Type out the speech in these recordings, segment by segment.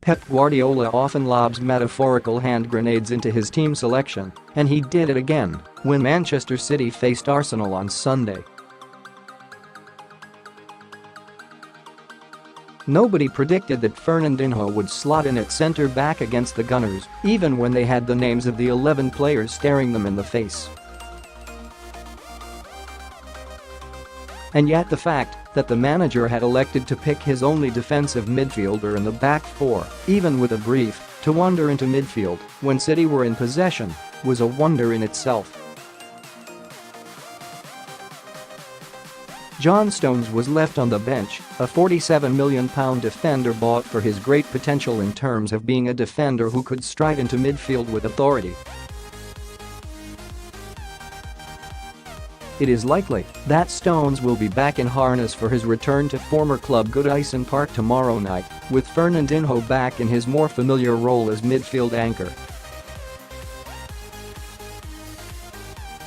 Pep Guardiola often lobs metaphorical hand grenades into his team selection, and he did it again when Manchester City faced Arsenal on Sunday. Nobody predicted that Fernandinho would slot in at centre-back against the Gunners, even when they had the names of the 11 players staring them in the face. And yet the fact that the manager had elected to pick his only defensive midfielder in the back four, even with a brief to wander into midfield when City were in possession, was a wonder in itself. John Stones was left on the bench, a £47 million defender bought for his great potential in terms of being a defender who could stride into midfield with authority. It is likely that Stones will be back in harness for his return to former club Goodison Park tomorrow night, with Fernandinho back in his more familiar role as midfield anchor.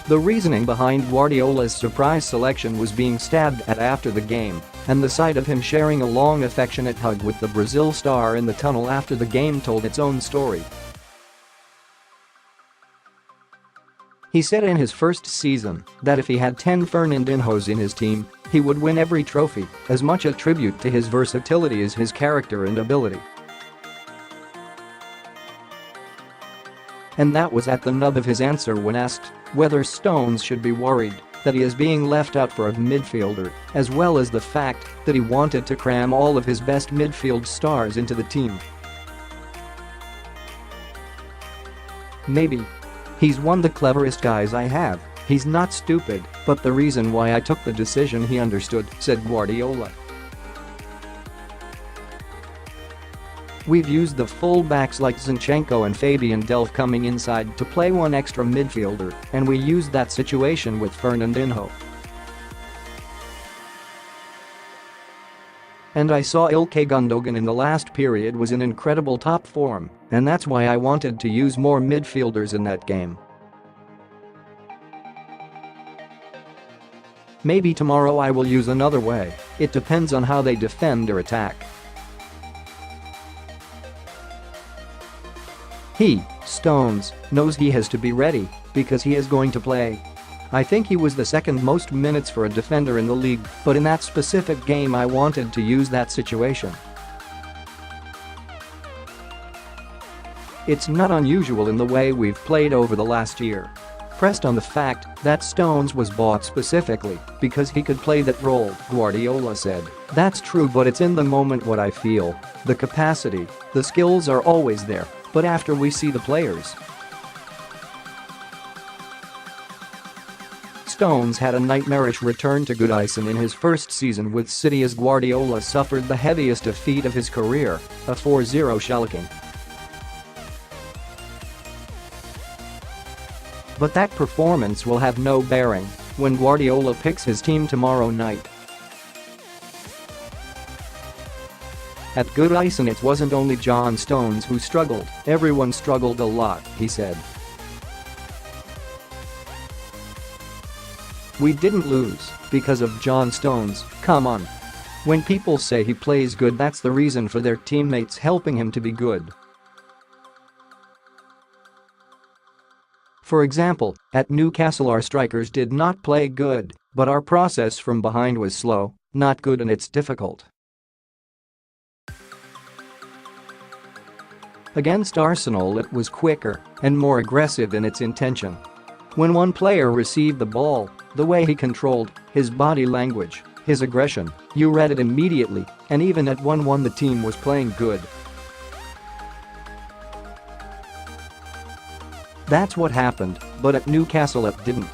The reasoning behind Guardiola's surprise selection was being stabbed at after the game, and the sight of him sharing a long affectionate hug with the Brazil star in the tunnel after the game told its own story. He said in his first season that if he had 10 Fernandinhos in his team, he would win every trophy, as much a tribute to his versatility as his character and ability. And that was at the nub of his answer when asked whether Stones should be worried that he is being left out for a midfielder, as well as the fact that he wanted to cram all of his best midfield stars into the team. "Maybe. He's one of the cleverest guys I have. He's not stupid, but the reason why I took the decision he understood," said Guardiola. "We've used the full-backs like Zinchenko and Fabian Delph coming inside to play one extra midfielder, and we used that situation with Fernandinho. And I saw Ilkay Gundogan in the last period was in incredible top form, and that's why I wanted to use more midfielders in that game. Maybe tomorrow I will use another way. It depends on how they defend or attack." He, Stones, knows he has to be ready because he is going to play. "I think he was the second most minutes for a defender in the league, but in that specific game I wanted to use that situation. It's not unusual in the way we've played over the last year." Pressed on the fact that Stones was bought specifically because he could play that role, Guardiola said, "That's true, but it's in the moment what I feel. The capacity, the skills are always there, but after we see the players." Stones had a nightmarish return to Goodison in his first season with City as Guardiola suffered the heaviest defeat of his career, a 4-0 shellacking. But that performance will have no bearing when Guardiola picks his team tomorrow night. "At Goodison it wasn't only John Stones who struggled, everyone struggled a lot," he said. "We didn't lose because of John Stones, come on. When people say he plays good, that's the reason for their teammates helping him to be good. For example, at Newcastle our strikers did not play good, but our process from behind was slow, not good, and it's difficult." Against Arsenal it was quicker and more aggressive in its intention. When one player received the ball, the way he controlled, his body language, his aggression, you read it immediately, and even at 1-1 the team was playing good. That's what happened, but at Newcastle it didn't.